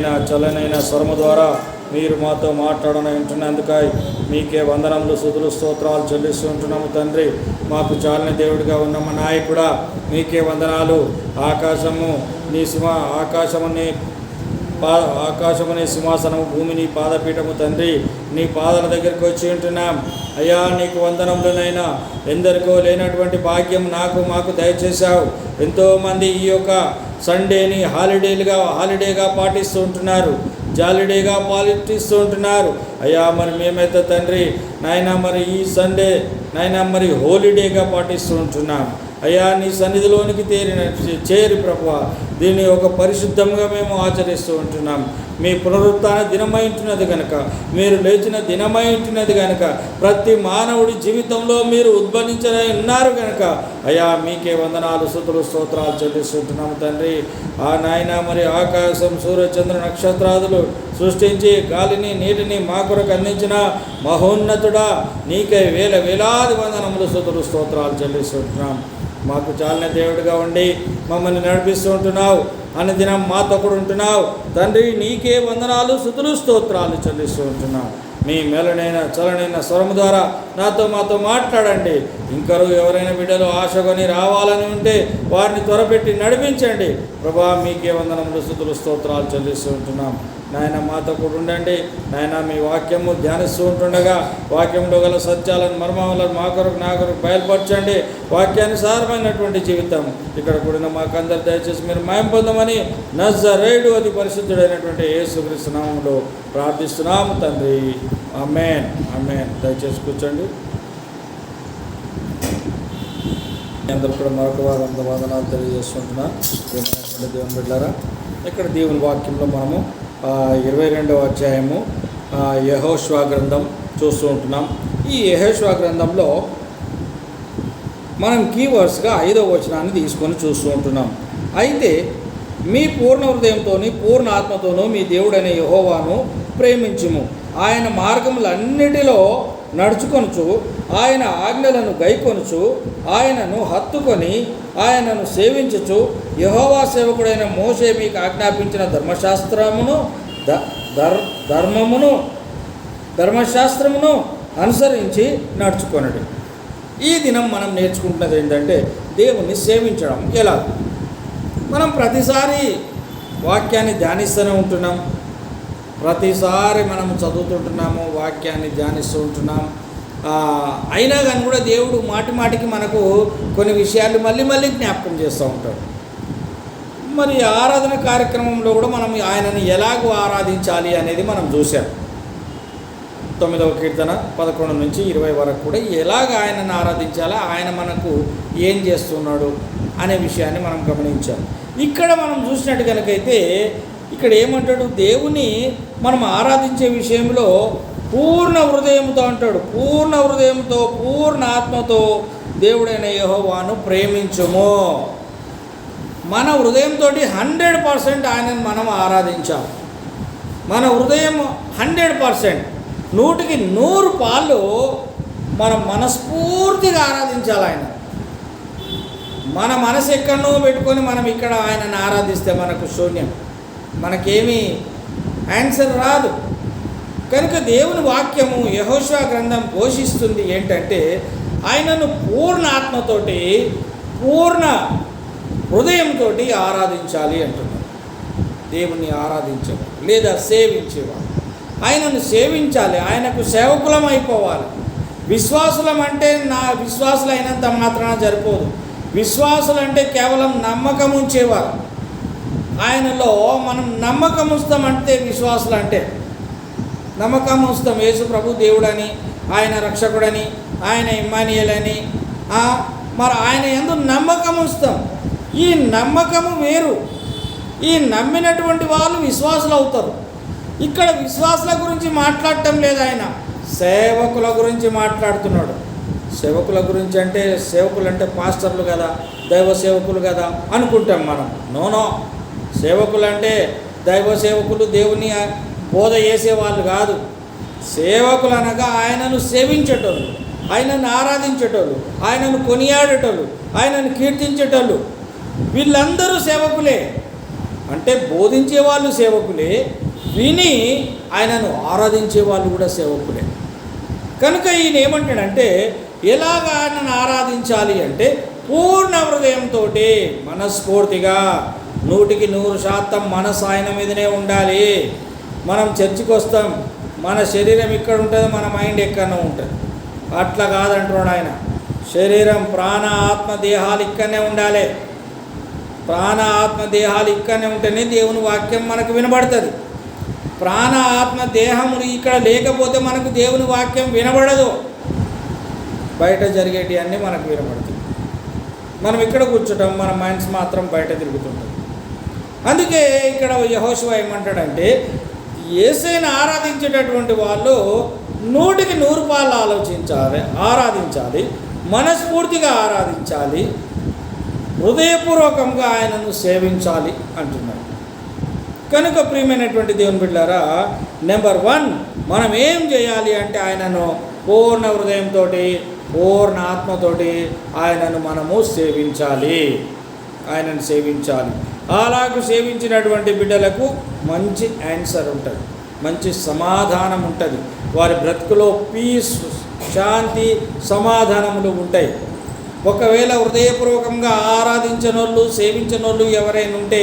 మెలనైన చలనైన స్వరము ద్వారా మీరు మాతో మాట్లాడని ఉంటున్నందుకై మీకే వందనములు స్తుతులు స్తోత్రాలు చెల్లిస్తూ ఉంటున్నాము తండ్రి. మాకు చాలని దేవుడిగా ఉన్న మా నాయకుడా మీకే వందనాలు. ఆకాశముని సింహాసనము, భూమిని పాదపీఠము తండ్రి. నీ పాదాల దగ్గరికి వచ్చి ఉంటున్నాం అయ్యా. నీకు వందనములనైనా. ఎందరికో లేనటువంటి భాగ్యం మాకు దయచేశావు. ఎంతోమంది ఈ యొక్క సండేని హాలిడేగా పాటిస్తూ ఉంటున్నారు, జాలిడేగా పాటిస్తూ ఉంటున్నారు అయ్యా. మరి మేమైతే తండ్రి నాయన మరి ఈ సండే నాయన మరి హోలిడేగా పాటిస్తూ ఉంటున్నాం అయ్యా. నీ సన్నిధిలోనికి చేరి ప్రభువా దీన్ని ఒక పరిశుద్ధంగా మేము ఆచరిస్తూ ఉంటున్నాం. మీ పునరుత్థాన దినమై ఉంటున్నది కనుక, మీరు లేచిన దినమై ఉంటున్నది కనుక, ప్రతి మానవుడి జీవితంలో మీరు ఉద్భవించనే ఉన్నారు కనుక అయ్యా మీకే వందనాలు స్తుతులు స్తోత్రాలు చెల్లిస్తుంటున్నాము తండ్రి. ఆ నాయన మరి ఆకాశం, సూర్యచంద్ర నక్షత్రాదులు సృష్టించి గాలిని నీటిని మా కొరకు అందించిన మహోన్నతుడా నీకే వేలాది వందనములు స్తుతులు స్తోత్రాలు చెల్లిస్తుంటున్నాం. మాకు చాలిన దేవుడిగా ఉండి మమ్మల్ని నడిపిస్తూ ఉంటున్నావు, అనుదినం మాతో కూడా ఉంటున్నావు తండ్రి. నీకే వందనాలు స్తుతులు స్తోత్రాలు చెల్లిస్తూ ఉంటున్నావు. మీ మేలనైన చలనైన స్వరము ద్వారా మాతో మాట్లాడండి. ఇంకరు ఎవరైనా బిడ్డలు ఆశకొని రావాలని ఉంటే వారిని త్వరపెట్టి నడిపించండి ప్రభా. మీకే వందనములు స్తుతులు స్తోత్రాలు చెల్లిస్తూ ఉంటున్నాం. నాయన మాతో కూడా ఉండండి నాయన. మీ వాక్యము ధ్యానిస్తూ ఉంటుండగా వాక్యంలో గల సత్యాలను మర్మములను నా కొరకు బయలుపరచండి. వాక్యానుసారమైనటువంటి జీవితం ఇక్కడ కూడిన మాకందరు దయచేసి మీరు మహిమ పొందమని నజరేయుడు అతి పరిశుద్ధుడైనటువంటి యేసుక్రీస్తు నామములో ప్రార్థిస్తున్నాము తండ్రి. ఆమేన్ ఆమేన్. దయచేసి కూర్చోండి. అందరూ కూడా మరొక వందనాలు తెలియజేస్తుంటున్నాను. దేవుని బిడ్డలారా, ఇక్కడ దేవుని వాక్యంలో మనము 22వ అధ్యాయము యెహోషువ గ్రంథం చూస్తూ ఉంటున్నాం. ఈ యెహోషువ గ్రంథంలో మనం కీవర్డ్స్గా 5వ వచనాన్ని తీసుకొని చూస్తూ ఉంటున్నాం. అయితే మీ పూర్ణ హృదయంతో పూర్ణ ఆత్మతోనూ మీ దేవుడైన యెహోవాను ప్రేమించుము, ఆయన మార్గములన్నిటిలో నడుచుకొనుచు, ఆయన ఆజ్ఞలను గైకొనుచు, ఆయనను హత్తుకొని ఆయనను సేవించుచు, యెహోవా సేవకుడైన మోషే మీకు ఆజ్ఞాపించిన ధర్మశాస్త్రమును అనుసరించి నడుచుకొనడు. ఈ దినం మనం నేర్చుకుంటున్నది ఏంటంటే దేవుణ్ణి సేవించడం ఎలా. మనం ప్రతిసారి వాక్యాన్ని ధ్యానిస్తూనే ఉంటున్నాం, ప్రతిసారి మనం చదువుతుంటున్నాము, వాక్యాన్ని ధ్యానిస్తూ ఉంటున్నాం. అయినా కానీ కూడా దేవుడు మాటికి మనకు కొన్ని విషయాలు మళ్ళీ జ్ఞాపకం చేస్తూ ఉంటాడు. మరి ఆరాధన కార్యక్రమంలో కూడా మనం ఆయనను ఎలాగో ఆరాధించాలి అనేది మనం చూసాం. 9వ కీర్తన 11 నుంచి 20 వరకు కూడా ఎలాగ ఆయనను ఆరాధించాలా, ఆయన మనకు ఏం చేస్తున్నాడు అనే విషయాన్ని మనం గమనించాం. ఇక్కడ మనం చూసినట్టు కనుకైతే ఇక్కడ ఏమంటాడు, దేవుని మనం ఆరాధించే విషయంలో పూర్ణ హృదయంతో అంటాడు. పూర్ణ హృదయంతో పూర్ణ ఆత్మతో దేవుడైన యెహోవాను ప్రేమించుము. మన హృదయంతో 100% ఆయనను మనం ఆరాధించాలి. మన హృదయం 100%, 100కి 100 పాళ్ళు మనం మనస్ఫూర్తిగా ఆరాధించాలి ఆయన. మన మనసు ఎక్కడనో పెట్టుకొని మనం ఇక్కడ ఆయనను ఆరాధిస్తే మనకు శూన్యం, మనకేమీ ఆన్సర్ రాదు. కనుక దేవుని వాక్యము యెహోషువ గ్రంథం ఘోషిస్తుంది ఏంటంటే ఆయనను పూర్ణ ఆత్మతోటి పూర్ణ హృదయంతో ఆరాధించాలి అంటున్నారు. దేవుణ్ణి ఆరాధించేవాడు లేదా సేవించేవాడు ఆయనను సేవించాలి, ఆయనకు సేవకులం అయిపోవాలి. విశ్వాసులం అంటే విశ్వాసులు అయినంత మాత్రాన సరిపోదు. విశ్వాసులు అంటే కేవలం నమ్మకం ఉంచేవారు. ఆయనలో మనం నమ్మకం ఉంస్తామంటే విశ్వాసులు అంటే నమ్మకం ఉంస్తాం. యేసు ప్రభు దేవుడని, ఆయన రక్షకుడని, ఆయన ఇమ్మానుయేల్ అని, మరి ఆయన యందు నమ్మకం ఉంస్తాం. ఈ నమ్మకము వేరు. ఈ నమ్మినటువంటి వాళ్ళు విశ్వాసులు అవుతారు. ఇక్కడ విశ్వాసుల గురించి మాట్లాడటం లేదు, ఆయన సేవకుల గురించి మాట్లాడుతున్నాడు. సేవకుల గురించి అంటే సేవకులు అంటే పాస్టర్లు కదా, దైవ సేవకులు కదా అనుకుంటాం మనం. నో, సేవకులు అంటే దైవ సేవకులు దేవుని బోధ చేసేవాళ్ళు కాదు. సేవకులు అనగా ఆయనను సేవించేటోళ్ళు, ఆయనను ఆరాధించేటోళ్ళు, ఆయనను కొనియాడేటోళ్ళు, ఆయనను కీర్తించేటోళ్ళు, వీళ్ళందరూ సేవకులే. అంటే బోధించే వాళ్ళు సేవకులే, విని ఆయనను ఆరాధించే వాళ్ళు కూడా సేవకులే. కనుక ఈయన ఏమంటాడంటే ఎలాగ ఆయనను ఆరాధించాలి అంటే పూర్ణ హృదయంతో మనస్ఫూర్తిగా 100% మనసు ఆయన మీదనే ఉండాలి. మనం చర్చికి వస్తాం, మన శరీరం ఇక్కడ ఉంటుంది, మన మైండ్ ఎక్కడో ఉంటుంది. అట్లా కాదంటున్నాడు ఆయన. శరీరం, ప్రాణ, ఆత్మ, దేహాలు ఇక్కడనే ఉండాలి. ప్రాణ, ఆత్మ, దేహాలు ఇక్కడనే ఉంటేనే దేవుని వాక్యం మనకు వినబడుతుంది. ప్రాణ, ఆత్మ, దేహములు ఇక్కడ లేకపోతే మనకు దేవుని వాక్యం వినబడదు. బయట జరిగేటి అన్నీ మనకు వినబడుతుంది. మనం ఇక్కడ కూర్చుంటాం, మన మైండ్స్ మాత్రం బయట తిరుగుతుంటాం. అందుకే ఇక్కడ యెహోషువ ఏమంటాడంటే యేసుని ఆరాధించేటటువంటి వాళ్ళు 100% ఆరాధించాలి, మనస్ఫూర్తిగా ఆరాధించాలి, హృదయపూర్వకంగా ఆయనను సేవించాలి అంటున్నాడు. కనుక ప్రియమైనటువంటి దేవుని బిడ్డలారా, నెంబర్ 1 మనం ఏం చేయాలి అంటే ఆయనను పూర్ణ హృదయంతో, పూర్ణ ఆత్మతోటి ఆయనను మనము సేవించాలి. అలాగూ సేవించినటువంటి బిడ్డలకు మంచి ఆన్సర్ ఉంటుంది, మంచి సమాధానం ఉంటుంది. వారి బ్రతుకులో పీస్, శాంతి, సమాధానములు ఉంటాయి. ఒకవేళ హృదయపూర్వకంగా ఆరాధించనోళ్ళు, సేవించనోళ్ళు ఎవరైనా ఉంటే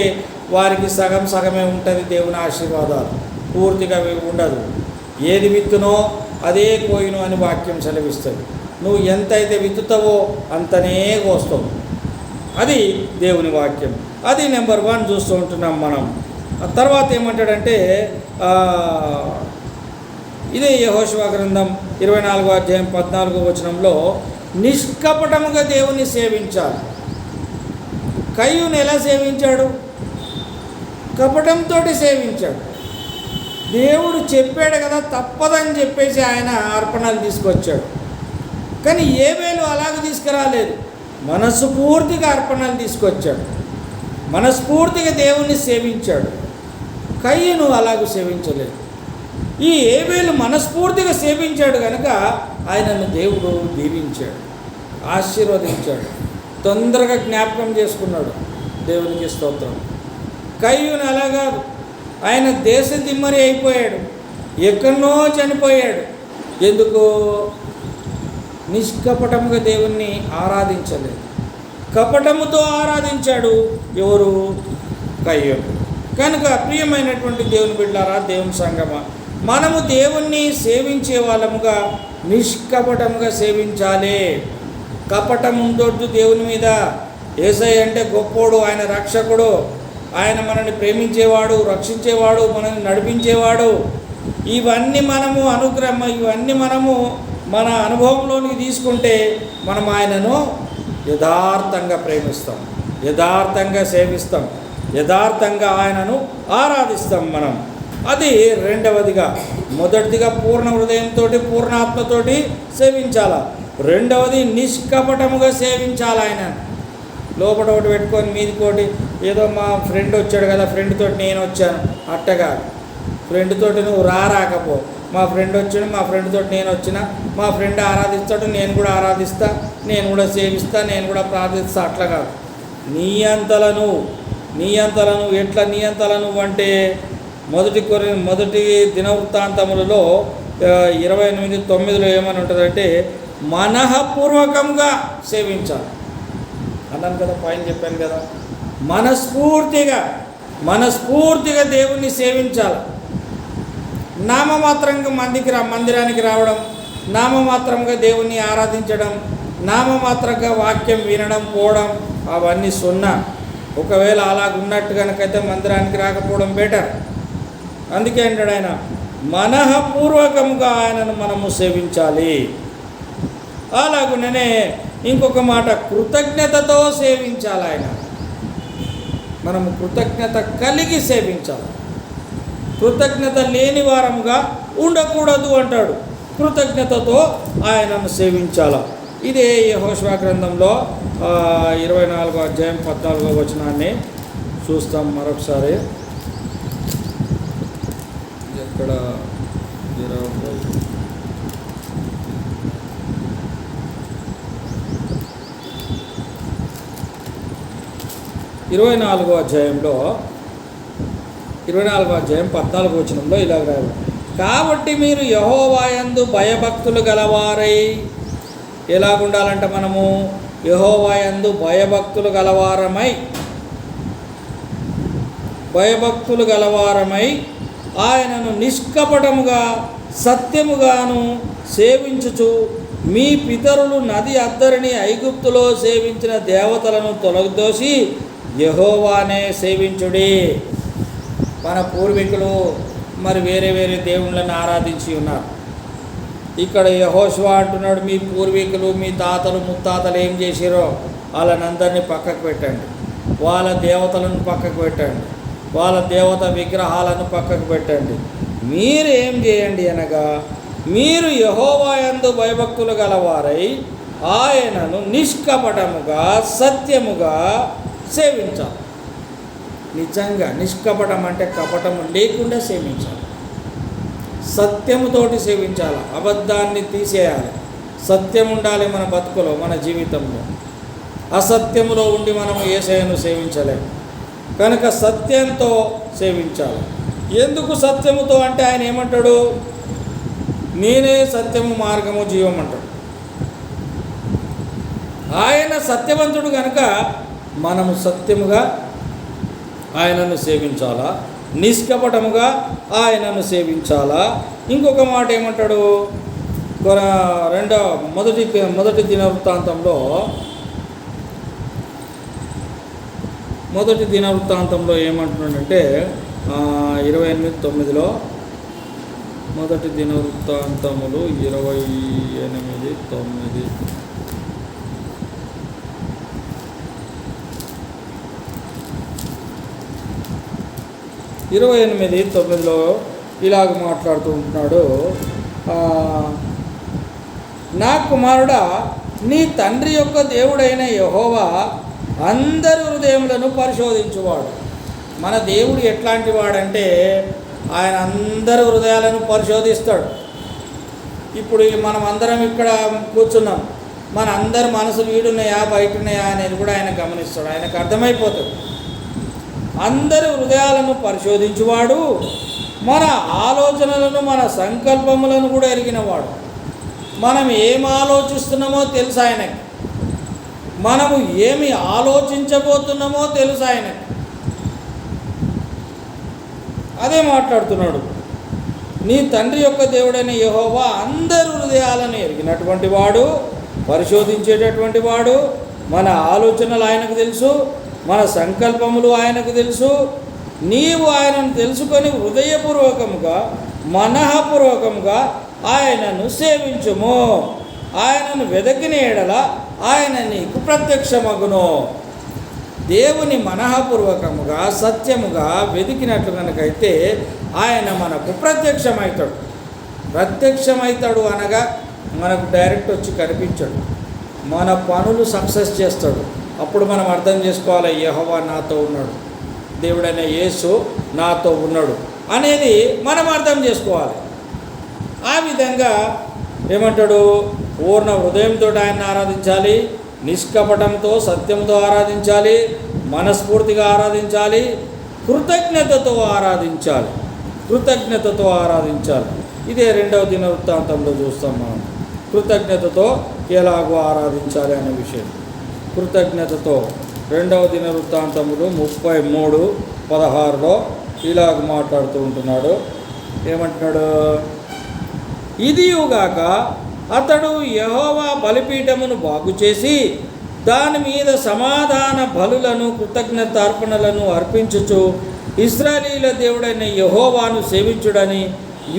వారికి సగమే ఉంటుంది దేవుని ఆశీర్వాదాలు, పూర్తిగా ఉండదు. ఏది విత్తునో అదే కోయినో అని వాక్యం సెలవిస్తుంది. నువ్వు ఎంతైతే విత్తుతావో అంతనే కోస్తావు. అది దేవుని వాక్యం. అది నెంబర్ 1 చూస్తూ ఉంటున్నాం మనం. తర్వాత ఏమంటాడంటే ఇదే యెహోషువ గ్రంథం 24వ అధ్యాయం 14వ వచనంలో నిష్కపటముగా దేవుని సేవించాలి. కయ్యూను ఎలా సేవించాడు? కపటంతో సేవించాడు. దేవుడు చెప్పాడు కదా, తప్పదని చెప్పేసి ఆయన అర్పణలు తీసుకొచ్చాడు. కానీ ఏబేలు అలాగే తీసుకురాలేదు, మనస్ఫూర్తిగా అర్పణలు తీసుకొచ్చాడు, మనస్ఫూర్తిగా దేవుణ్ణి సేవించాడు. కయ్యూను అలాగూ సేవించలేదు. ఈ ఏబేలు మనస్ఫూర్తిగా సేవించాడు కనుక ఆయనను దేవుడు దీవించాడు, ఆశీర్వదించాడు, తొందరగా జ్ఞాపకం చేసుకున్నాడు. దేవునికి స్తోత్రం. కయ్యూను అలా కాదు, ఆయన దేశ దిమ్మరి అయిపోయాడు, ఎక్కడనో చనిపోయాడు. ఎందుకు? నిష్కపటముగా దేవుణ్ణి ఆరాధించలేదు, కపటముతో ఆరాధించాడు. ఎవరు? కయ్యూను. కనుక ప్రియమైనటువంటి దేవుని బిడ్డలారా, దేవుని సంగమా, మనము దేవుణ్ణి సేవించే వాళ్ళముగా నిష్కపటముగా సేవించాలి. కపటం ఉండొద్దు దేవుని మీద. యేసయ్య అంటే గొప్పోడు, ఆయన రక్షకుడు, ఆయన మనల్ని ప్రేమించేవాడు, రక్షించేవాడు, మనల్ని నడిపించేవాడు. ఇవన్నీ మనము మన అనుభవంలోనికి తీసుకుంటే మనం ఆయనను యథార్థంగా ప్రేమిస్తాం, యథార్థంగా సేవిస్తాం, యథార్థంగా ఆయనను ఆరాధిస్తాం మనం. అది రెండవదిగా. మొదటిదిగా పూర్ణ హృదయంతో, పూర్ణాత్మతోటి సేవించాలా. రెండవది నిష్కపటముగా సేవించాలి. ఆయన లోపల ఒకటి పెట్టుకొని మీదికోటి ఏదో మా ఫ్రెండ్ వచ్చాడు కదా, ఫ్రెండ్ తోటి నేను వచ్చాను అట్టగా. ఫ్రెండ్ తోటి నువ్వు రాకపో, మా ఫ్రెండ్ వచ్చాడు, మా ఫ్రెండ్ తోటి నేను వచ్చిన, మా ఫ్రెండ్ ఆరాధిస్తాడు, నేను కూడా ఆరాధిస్తా, నేను కూడా సేవిస్తా, నేను కూడా ప్రార్థిస్తా, అట్లా కాదు. నీ అంతలను ఎట్లా నీ అంతలను అంటే మొదటి దినవృత్తాంతములలో 28:9 ఏమని ఉంటుందంటే మనఃపూర్వకంగా సేవించాలి అన్నాను కదా, పైన చెప్పాను కదా. మనస్ఫూర్తిగా దేవుణ్ణి సేవించాలి. నామమాత్రంగా మందిరానికి రావడం, నామమాత్రంగా దేవుణ్ణి ఆరాధించడం, నామమాత్రంగా వాక్యం వినడం పోవడం అవన్నీ సున్నా. ఒకవేళ అలాగ ఉన్నట్టు కనుకైతే మందిరానికి రాకపోవడం బెటర్. అందుకే అంటాడు ఆయన, మనఃపూర్వకంగా ఆయనను మనము సేవించాలి. అలాగునే ఇంకొక మాట, కృతజ్ఞతతో సేవించాలి. ఆయన మనము కృతజ్ఞత కలిగి సేవించాలి. కృతజ్ఞత లేని వారముగా ఉండకూడదు అంటాడు. కృతజ్ఞతతో ఆయనను సేవించాలి. ఇదే యెహోషువ గ్రంథంలో 24వ అధ్యాయం 14వ వచనాన్ని చూస్తాం మరొకసారి. ఎక్కడ 24వ అధ్యాయంలో 24వ అధ్యాయం 14వ వచనంలో ఇలాగ రాయాలి, కాబట్టి మీరు యెహోవా యందు భయభక్తులు గలవారై. ఎలాగుండాలంట మనము? యెహోవా యందు భయభక్తులు గలవారమై ఆయనను నిష్కపటముగా సత్యముగాను సేవించుచు మీ పితరులు నది అద్దరిని ఐగుప్తులో సేవించిన దేవతలను తొలగిదోసి యెహోవానే సేవించుడి. మన పూర్వీకులు మరి వేరే వేరే దేవుళ్ళని ఆరాధించి ఉన్నారు. ఇక్కడ యెహోషువ అంటున్నాడు, మీ పూర్వీకులు మీ తాతలు ముత్తాతలు ఏం చేసిరో వాళ్ళనందరినీ పక్కకు పెట్టండి, వాళ్ళ దేవతలను పక్కకు పెట్టండి, వాళ్ళ దేవత విగ్రహాలను పక్కకు పెట్టండి. మీరు ఏం చేయండి అనగా, మీరు యెహోవా యందు భయభక్తులు గలవారై ఆయనను నిష్కపటముగా సత్యముగా సేవించాలి. నిజంగా నిష్కపటం అంటే కపటము లేకుండా సేవించాలి, సత్యముతోటి సేవించాలి, అబద్ధాన్ని తీసేయాలి. సత్యం ఉండాలి మన బతుకులో, మన జీవితంలో. అసత్యములో ఉండి మనము యేసయ్యను సేవించలేము కనుక సత్యంతో సేవించాలి. ఎందుకు సత్యముతో అంటే ఆయన ఏమంటాడు? నేనే సత్యము మార్గము జీవం అంటాడు. ఆయన సత్యవంతుడు కనుక మనము సత్యముగా ఆయనను సేవించాలా, నిష్కపటముగా ఆయనను సేవించాలా. ఇంకొక మాట ఏమంటాడు? మొదటి దినవృత్తాంతంలో ఏమంటున్నాడంటే 28:9 మొదటి దినవృత్తాంతములు 28:9 28:9 ఇలాగ మాట్లాడుతూ ఉంటున్నాడు, నా కుమారుడా, నీ తండ్రి యొక్క దేవుడైన యెహోవా అందరి హృదయములను పరిశోధించువాడు. మన దేవుడు ఎట్లాంటి వాడంటే ఆయన అందరి హృదయాలను పరిశోధిస్తాడు. ఇప్పుడు మనం అందరం ఇక్కడ కూర్చున్నాం, మన అందరి మనసులు వీడున్నాయా బయట ఉన్నాయా అనేది కూడా ఆయన గమనిస్తాడు. ఆయనకు అర్థమైపోతుంది. అందరి హృదయాలను పరిశోధించువాడు, మన ఆలోచనలను మన సంకల్పములను కూడా ఎరిగినవాడు. మనం ఏం ఆలోచిస్తున్నామో తెలుసు ఆయనకి, మనము ఏమి ఆలోచించబోతున్నామో తెలుసు ఆయనకి. అదే మాట్లాడుతున్నాడు, నీ తండ్రి యొక్క దేవుడైన యెహోవా అందరి హృదయాలను ఎరిగినటువంటి వాడు, పరిశోధించేటటువంటి వాడు. మన ఆలోచనలు ఆయనకు తెలుసు, మన సంకల్పములు ఆయనకు తెలుసు. నీవు ఆయనను తెలుసుకొని హృదయపూర్వకముగా మనఃపూర్వకముగా ఆయనను సేవించుము. ఆయనను వెదకిన ఎడల ఆయన నీకు ప్రత్యక్షమగును. దేవుని మనఃపూర్వకముగా సత్యముగా వెతికినట్లు కనుకైతే ఆయన మనకు ప్రత్యక్షమవుతాడు అనగా మనకు డైరెక్ట్ వచ్చి కనిపించాడు, మన పనులు సక్సెస్ చేస్తాడు. అప్పుడు మనం అర్థం చేసుకోవాలి, యెహోవా నాతో ఉన్నాడు, దేవుడైన యేసు నాతో ఉన్నాడు అనేది మనం అర్థం చేసుకోవాలి. ఆ విధంగా ఏమంటాడు? పూర్ణ హృదయంతో ఆయన ఆరాధించాలి, నిష్కపటంతో సత్యంతో ఆరాధించాలి, మనస్ఫూర్తిగా ఆరాధించాలి, కృతజ్ఞతతో ఆరాధించాలి. ఇదే 2వ దినవృత్తాంతంలో చూస్తాం మనం, కృతజ్ఞతతో ఎలాగో ఆరాధించాలి అనే విషయం. కృతజ్ఞతతో 2వ దినవృత్తాంతములు 33:16 ఇలాగ మాట్లాడుతూ ఉంటున్నాడు. ఏమంటున్నాడు? ఇదియుగాక అతడు యెహోవా బలిపీఠమును బాగు చేసి దాని మీద సమాధాన బలులను కృతజ్ఞతార్పణలను అర్పించుచు ఇశ్రాయేలీయుల దేవుడైన యెహోవాను సేవించుడని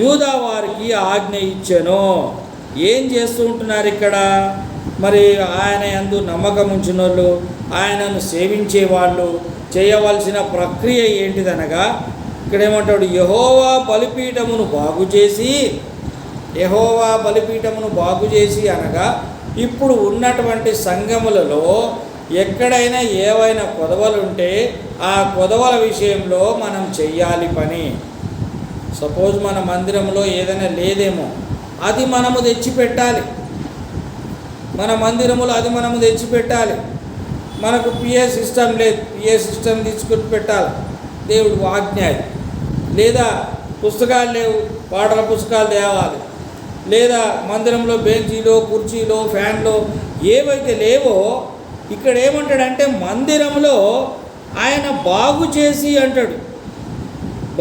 యూదా వారికి ఆజ్ఞ ఇచ్చెను. ఏం చేస్తూ ఉంటున్నారు ఇక్కడ? మరి ఆయన యందు నమ్మకం ఉంచిన వాళ్ళు, ఆయనను సేవించేవాళ్ళు చేయవలసిన ప్రక్రియ ఏంటిదనగా, ఇక్కడ ఏమంటాడు? యెహోవా బలిపీఠమును బాగు చేసి అనగా ఇప్పుడు ఉన్నటువంటి సంఘములలో ఎక్కడైనా ఏవైనా కొదవలుంటే ఆ కొదవల విషయంలో మనం చెయ్యాలి పని. సపోజ్ మన మందిరంలో ఏదైనా లేదేమో అది మనము తెచ్చిపెట్టాలి, మన మందిరములో అది మనము తెచ్చిపెట్టాలి. మనకు పిఏ సిస్టమ్ లేదు, పిఏ సిస్టమ్ తీసుకొని పెట్టాలి. దేవుడు ఆజ్ఞ. లేదా పుస్తకాలు లేవు, పాటల పుస్తకాలు తేవాలి, లేదా మందిరంలో బెంచీలో కుర్చీలో ఫ్యాన్లో ఏవైతే లేవో ఇక్కడ ఏమంటాడంటే మందిరంలో ఆయన బాగు చేసి అంటాడు.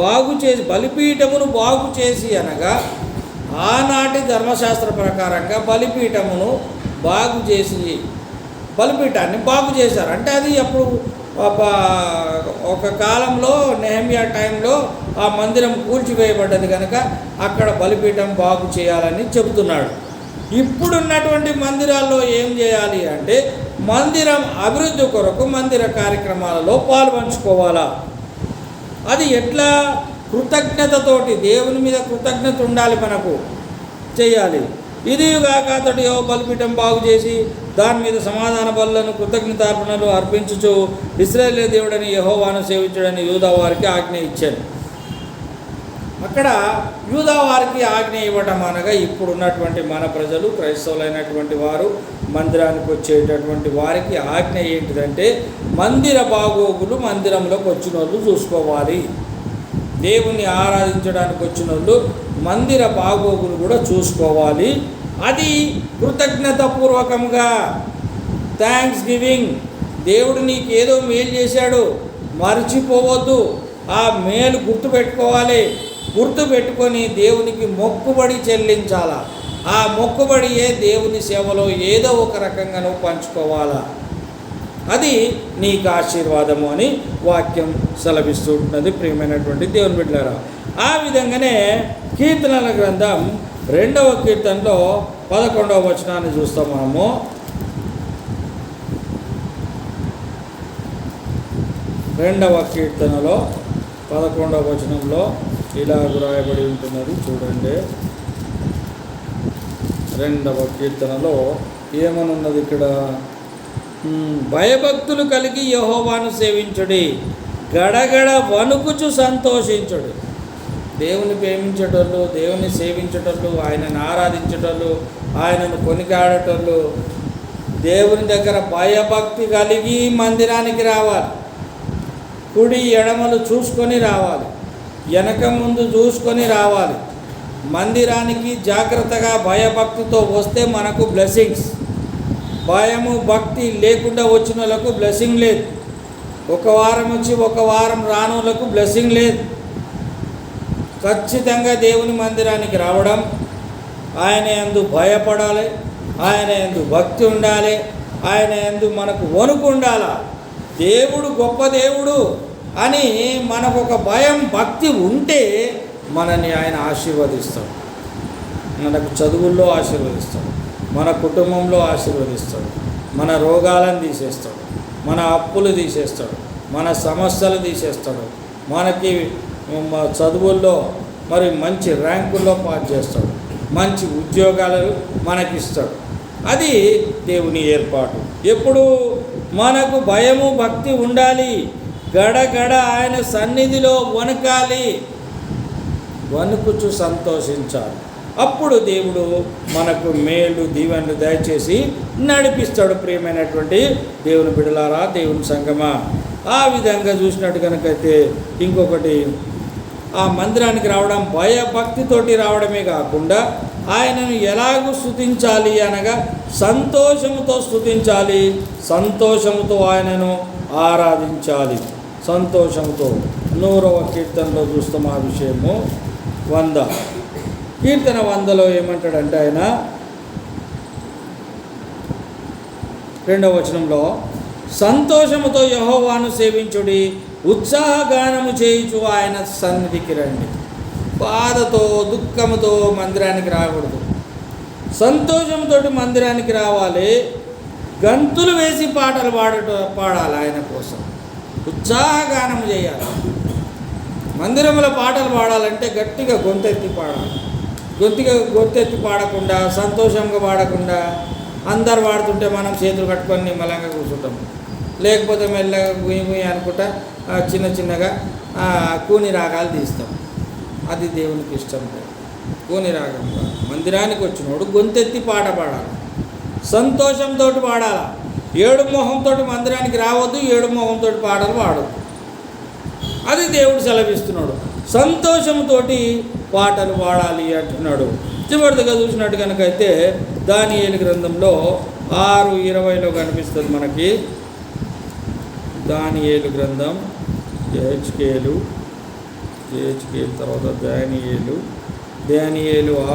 బాగు చేసి, బలిపీఠమును బాగు చేసి అనగా ఆనాటి ధర్మశాస్త్ర ప్రకారంగా బలిపీఠమును బాగు చేసి, బలిపీఠాన్ని బాగు చేశారు. అంటే అది అప్పుడు ఒక కాలంలో నెహెమ్యా టైంలో ఆ మందిరం కూల్చివేయబడ్డది కనుక అక్కడ బలిపీఠం బాగు చేయాలని చెబుతున్నాడు. ఇప్పుడున్నటువంటి మందిరాల్లో ఏం చేయాలి అంటే మందిరం అభివృద్ధి కొరకు మందిర కార్యక్రమాలలో పాల్పంచుకోవాలా. అది ఎట్లా? కృతజ్ఞతతోటి, దేవుని మీద కృతజ్ఞత ఉండాలి, మనకు చేయాలి. ఇదిగాక అతడు బలిపీఠం బాగు చేసి దాని మీద సమాధాన బలులను కృతజ్ఞతార్పణలు అర్పించుచు ఇశ్రాయేలు దేవుడని యెహోవాను సేవించడని యూదా వారికి ఆజ్ఞ ఇచ్చాను. అక్కడ యూదా వారికి ఆజ్ఞ ఇవ్వటం అనగా ఇప్పుడున్నటువంటి మన ప్రజలు, క్రైస్తవులైనటువంటి వారు మందిరానికి వచ్చేటటువంటి వారికి ఆజ్ఞ ఏంటిదంటే మందిర బాగోగులు మందిరంలోకి వచ్చిన వాళ్ళు చూసుకోవాలి. దేవుణ్ణి ఆరాధించడానికి వచ్చిన వాళ్ళు మందిర బాగోగులు కూడా చూసుకోవాలి. అది కృతజ్ఞతాపూర్వకంగా, థ్యాంక్స్ గివింగ్. దేవుడు నీకు ఏదో మేలు చేశాడు, మర్చిపోవద్దు. ఆ మేలు గుర్తుపెట్టుకోవాలి. గుర్తుపెట్టుకొని దేవునికి మొక్కుబడి చెల్లించాలా. ఆ మొక్కుబడియే దేవుని సేవలో ఏదో ఒక రకంగా నువ్వు పంచుకోవాలా. అది నీకు ఆశీర్వాదము అని వాక్యం సెలవిస్తూ ఉంటున్నది. ప్రియమైనటువంటి దేవుని బిడ్డలారా, ఆ విధంగానే కీర్తనల గ్రంథం 2వ కీర్తనలో 11వ వచనాన్ని చూస్తాం మనము. 2వ కీర్తనలో 11వ వచనంలో ఇలా రాయబడి ఉంటున్నది, చూడండి. 2వ కీర్తనలో ఏమనున్నది ఇక్కడ? భయభక్తులు కలిగి యెహోవాను సేవించుడి, గడగడ వణుకుచు సంతోషించుడు. దేవుని ప్రేమించేటోళ్ళు, దేవుని సేవించేటోళ్ళు, ఆయనను ఆరాధించేటోళ్ళు, ఆయనను కొనికాడేటోళ్ళు దేవుని దగ్గర భయభక్తి కలిగి మందిరానికి రావాలి. కుడి ఎడమలు చూసుకొని రావాలి, వెనక ముందు చూసుకొని రావాలి. మందిరానికి జాగ్రత్తగా భయభక్తితో వస్తే మనకు బ్లెస్సింగ్స్. భయము భక్తి లేకుండా వచ్చిన వాళ్ళకు బ్లెస్సింగ్ లేదు. ఒక వారం వచ్చి ఒక వారం రానులకు బ్లెస్సింగ్ లేదు. ఖచ్చితంగా దేవుని మందిరానికి రావడం, ఆయన యందు భయపడాలి, ఆయన యందు భక్తి ఉండాలి, ఆయన యందు మనకు వణుకు ఉండాలి. దేవుడు గొప్ప దేవుడు అని మనకు ఒక భయం భక్తి ఉంటే మనని ఆయన ఆశీర్వదిస్తాడు. మనకు చదువుల్లో ఆశీర్వదిస్తాడు, మన కుటుంబంలో ఆశీర్వదిస్తాడు, మన రోగాలను తీసేస్తాడు, మన అప్పులు తీసేస్తాడు, మన సమస్యలు తీసేస్తాడు, మనకి చదువుల్లో మరి మంచి ర్యాంకుల్లో పాస్ చేస్తాడు, మంచి ఉద్యోగాలు మనకిస్తాడు. అది దేవుని ఏర్పాటు. ఎప్పుడు మనకు భయము భక్తి ఉండాలి, గడగడ ఆయన సన్నిధిలో వణకాలి, వణుకుచు సంతోషించాలి. అప్పుడు దేవుడు మనకు మేలు దీవెనలు దయచేసి నడిపిస్తాడు. ప్రియమైనటువంటి దేవుని బిడ్డలారా, దేవుని సంగమా, ఆ విధంగా చూసినట్టు కనుకైతే ఇంకొకటి, ఆ మందిరానికి రావడం భయభక్తితోటి రావడమే కాకుండా ఆయనను ఎలాగూ స్తుతించాలి అనగా సంతోషముతో స్తుతించాలి, సంతోషముతో ఆయనను ఆరాధించాలి. సంతోషంతో 100వ కీర్తనలో చూస్తాం ఆ విషయము. 100 కీర్తన 100లో ఏమంటాడంటే ఆయన 2వ వచనంలో, సంతోషముతో యెహోవాను సేవించుడి, ఉత్సాహగానము చేయుచు ఆయన సన్నిధికి రండి. బాధతో దుఃఖముతో మందిరానికి రాకూడదు, సంతోషంతో మందిరానికి రావాలి. గంతులు వేసి పాటలు పాడాలి, ఆయన కోసం ఉత్సాహగానం చేయాలి. మందిరంలో పాటలు పాడాలంటే గట్టిగా గొంతెత్తి పాడాలి. గొంతెత్తి పాడకుండా, సంతోషంగా పాడకుండా అందరు పాడుతుంటే మనం చేతులు కట్టుకొని నిమ్మలంగా కూర్చుంటాం. లేకపోతే మెల్లగా గుయ్యి గుయ్యి అనుకుంటా చిన్న చిన్నగా కూని రాగాలు తీస్తాం. అది దేవునికి ఇష్టం లేదు. కూని రాగం కాదు. మందిరానికి వచ్చినోడు గొంతెత్తి పాట పాడాలి, సంతోషంతో పాడాలి. ఏడు మొహంతో మందిరానికి రావద్దు, ఏడు మొహంతో పాటలు పాడద్దు. అది దేవుడు సెలవిస్తున్నాడు. సంతోషంతో పాటలు పాడాలి అంటున్నాడు. చివరిదిగా చూసినట్టు కనుక అయితే దానియేలు గ్రంథంలో 6:20 కనిపిస్తుంది మనకి. దానియేలు గ్రంథం యెహెజ్కేలు తర్వాత దానియేలు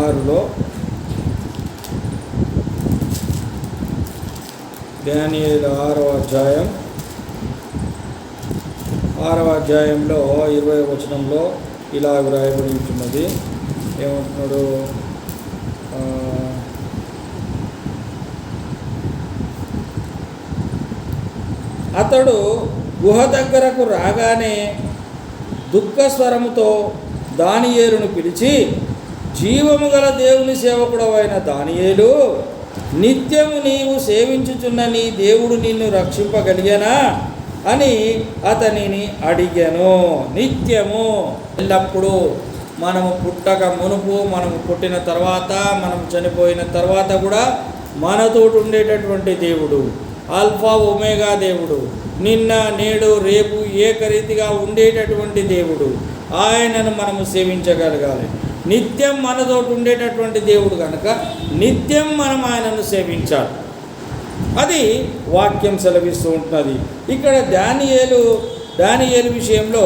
6లో దానియేలు 6వ అధ్యాయంలో 20వ వచనంలో ఇలా వ్రాయబడి ఉంటున్నది. ఏమంటున్నాడు? అతడు గుహ దగ్గరకు రాగానే దుఃఖస్వరముతో దానియేలును పిలిచి, జీవము గల దేవుని సేవకుడవైన దానియేలు, నిత్యము నీవు సేవించుచున్న నీ దేవుడు నిన్ను రక్షింపగలిగనా అని అతనిని అడిగాను. నిత్యము, ఎల్లప్పుడూ, మనము పుట్టక మునుపు, మనము పుట్టిన తర్వాత, మనం చనిపోయిన తర్వాత కూడా మనతోటి ఉండేటటువంటి దేవుడు, ఆల్ఫా ఒమేగా దేవుడు, నిన్న నేడు రేపు ఏకరీతిగా ఉండేటటువంటి దేవుడు, ఆయనను మనము సేవించగలగాలి. నిత్యం మనతోటి ఉండేటటువంటి దేవుడు కనుక నిత్యం మనం ఆయనను సేవించాలి. అది వాక్యం సెలవిస్తూ ఉంటున్నది. ఇక్కడ దానియేలు విషయంలో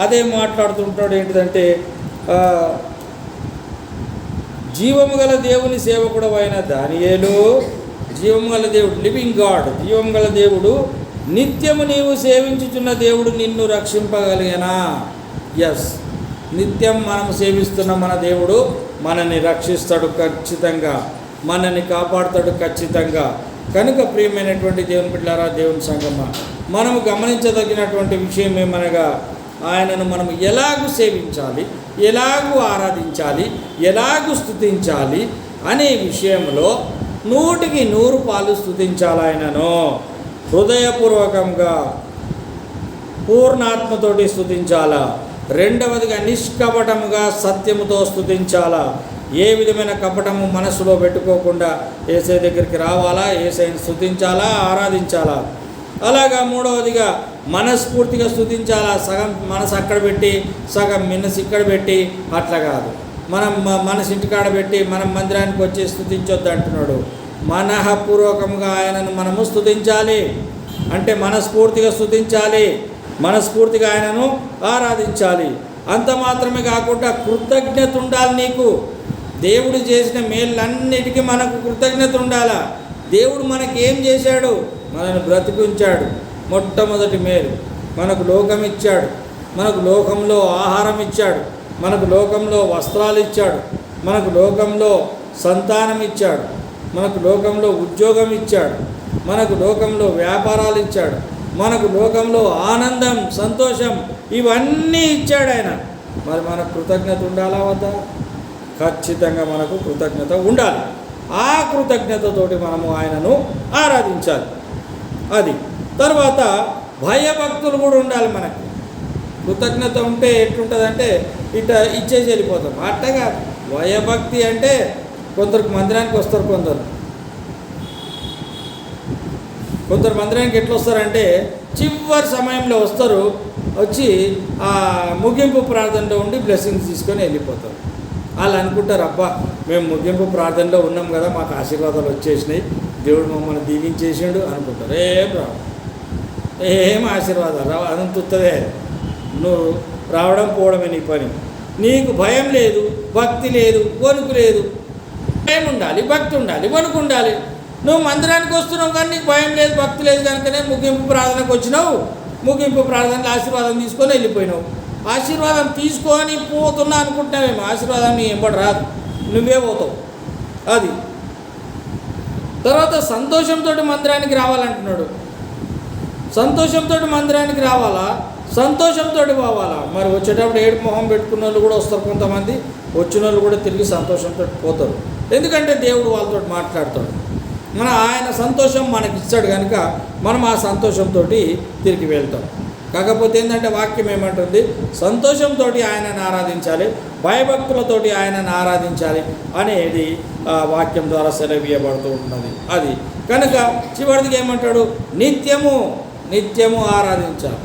అదే మాట్లాడుతుంటాడు. ఏంటిదంటే, జీవము గల దేవుని సేవకుడు అయిన దానియేలు, జీవము గల దేవుడు, లివింగ్ గాడ్, జీవము గల దేవుడు, నిత్యము నీవు సేవించుచున్న దేవుడు నిన్ను రక్షింపగలిగనా? ఎస్, నిత్యం మనం సేవిస్తున్న మన దేవుడు మనల్ని రక్షిస్తాడు ఖచ్చితంగా, మనల్ని కాపాడుతాడు ఖచ్చితంగా. కనుక ప్రియమైనటువంటి దేవుని బిడ్డలారా, దేవుని సంగమా, మనము గమనించదగినటువంటి విషయం ఏమనగా, ఆయనను మనము ఎలాగూ సేవించాలి, ఎలాగూ ఆరాధించాలి, ఎలాగూ స్తుతించాలి అనే విషయంలో 100% స్తుతించాలి. ఆయనను హృదయపూర్వకంగా పూర్ణాత్మతోటి స్తుతించాలా. రెండవదిగా నిష్కపటముగా సత్యముతో స్తుతించాలా. ఏ విధమైన కపటము మనసులో పెట్టుకోకుండా యేసయ్య దగ్గరికి రావాలా, యేసయ్యని స్తుతించాలా, ఆరాధించాలా. అలాగా మూడవదిగా మనస్ఫూర్తిగా స్తుతించాలా. సగం మనసు అక్కడ పెట్టి సగం మనసు ఇక్కడ పెట్టి అట్లా కాదు. మనం మనసు ఇంటికాడ పెట్టి మనం మందిరానికి వచ్చి స్తుతించొద్దు అంటున్నాడు. మనఃపూర్వకంగా ఆయనను మనము స్తుతించాలి. అంటే మనస్ఫూర్తిగా స్తుతించాలి, మనస్ఫూర్తిగా ఆయనను ఆరాధించాలి. అంత మాత్రమే కాకుండా కృతజ్ఞత ఉండాలి. నీకు దేవుడు చేసిన మేళ్ళన్నిటికీ మనకు కృతజ్ఞత ఉండాలా. దేవుడు మనకి ఏం చేశాడు? మనల్ని బ్రతికించాడు. మొట్టమొదటి మేలు, మనకు లోకం ఇచ్చాడు, మనకు లోకంలో ఆహారం ఇచ్చాడు, మనకు లోకంలో వస్త్రాలు ఇచ్చాడు, మనకు లోకంలో సంతానం ఇచ్చాడు, మనకు లోకంలో ఉద్యోగం ఇచ్చాడు, మనకు లోకంలో వ్యాపారాలు ఇచ్చాడు, మనకు లోకంలో ఆనందం, సంతోషం, ఇవన్నీ ఇచ్చాడు ఆయన. మరి మనకు కృతజ్ఞత ఉండాలా వద్దా? ఖచ్చితంగా మనకు కృతజ్ఞత ఉండాలి. ఆ కృతజ్ఞతతోటి మనము ఆయనను ఆరాధించాలి. అది తర్వాత భయభక్తులు కూడా ఉండాలి మనకి. కృతజ్ఞత ఉంటే ఎట్లుంటుందంటే ఇట్లా ఇచ్చేసి వెళ్ళిపోతాం. అట్టగా భయభక్తి అంటే కొందరికి మందిరానికి వస్తారు, కొందరు మందిరానికి ఎట్లా వస్తారంటే చివరి సమయంలో వస్తారు, వచ్చి ఆ ముగింపు ప్రార్థనలో ఉండి బ్లెస్సింగ్స్ తీసుకొని వెళ్ళిపోతారు. వాళ్ళు అనుకుంటారు, అబ్బా మేము ముగింపు ప్రార్థనలో ఉన్నాం కదా, మాకు ఆశీర్వాదాలు వచ్చేసినాయి, దేవుడు మమ్మల్ని దీవించేసాడు అనుకుంటారు. ఏం రావు, ఏం ఆశీర్వాదాలు రావు. అదంత ఉత్తదే, నువ్వు రావడం పోవడమే నీ పని. నీకు భయం లేదు, భక్తి లేదు, వణుకు లేదు. భయం ఉండాలి, భక్తి ఉండాలి, వణుకు ఉండాలి. నువ్వు మందిరానికి వస్తున్నావు కానీ నీకు భయం లేదు, భక్తి లేదు కనుకనే ముగింపు ప్రార్థనకు వచ్చినావు, ముగింపు ప్రార్థనలో ఆశీర్వాదం తీసుకొని వెళ్ళిపోయినావు. ఆశీర్వాదం తీసుకొని పోతున్నా అనుకుంటున్నావేమో, ఆశీర్వాదం నీ ఎంబడి రాదు, నువ్వే పోతావు. అది తర్వాత సంతోషంతో మందిరానికి రావాలంటున్నాడు. సంతోషంతో మందిరానికి రావాలా, సంతోషంతో పోవాలా? మరి వచ్చేటప్పుడు ఏడు మొహం పెట్టుకున్న వాళ్ళు కూడా వస్తారు, కొంతమంది వచ్చిన వాళ్ళు కూడా తిరిగి సంతోషంతో పోతారు. ఎందుకంటే దేవుడు వాళ్ళతో మాట్లాడతాడు. ఆయన సంతోషం మనకి ఇచ్చాడు కనుక మనం ఆ సంతోషంతో తిరిగి వెళ్తాం. కాకపోతే ఏంటంటే వాక్యం ఏమంటుంది? సంతోషంతో ఆయనను ఆరాధించాలి, భయభక్తులతోటి ఆయనను ఆరాధించాలి అనేది వాక్యం ద్వారా సెలవీయబడుతూ ఉన్నది. అది కనుక చివరిదిగా ఏమంటాడు? నిత్యము ఆరాధించాలి.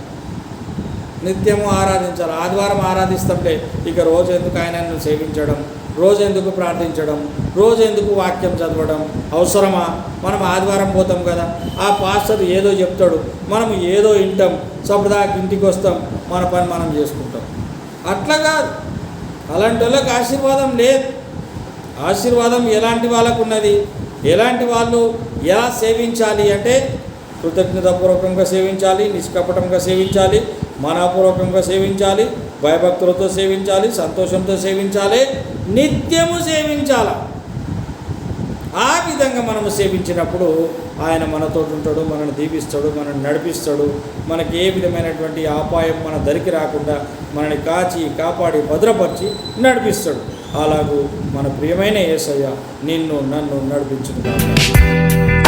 నిత్యము ఆరాధించాలి. ఆదివారం ఆరాధిస్తాంలే, ఇక రోజు ఎందుకు ఆయనను సేవించడం, రోజు ఎందుకు ప్రార్థించడం, రోజు ఎందుకు వాక్యం చదవడం అవసరమా? మనం ఆదివారం పోతాం కదా, ఆ పాస్టర్ ఏదో చెప్తాడు, మనం ఏదో వింటాం, సపదాకి ఇంటికి వస్తాం, మన పని మనం చేసుకుంటాం. అట్లా కాదు. అలాంటి వాళ్ళకి ఆశీర్వాదం లేదు. ఆశీర్వాదం ఎలాంటి వాళ్ళకు ఉన్నది? ఎలాంటి వాళ్ళు ఎలా సేవించాలి అంటే కృతజ్ఞతాపూర్వకంగా సేవించాలి, నిష్కపటంగా సేవించాలి, మనపూర్వకంగా సేవించాలి, భయభక్తులతో సేవించాలి, సంతోషంతో సేవించాలి, నిత్యము సేవించాలి. ఆ విధంగా మనము సేవించినప్పుడు ఆయన మనతో ఉంటాడు, మనల్ని దీవిస్తాడు, మనల్ని నడిపిస్తాడు. మనకి ఏ విధమైనటువంటి అపాయం మన దరికి రాకుండా మనల్ని కాచి కాపాడి భద్రపరిచి నడిపిస్తాడు. అలాగూ మన ప్రియమైన యేసయ్య నిన్ను నన్ను నడిపించును.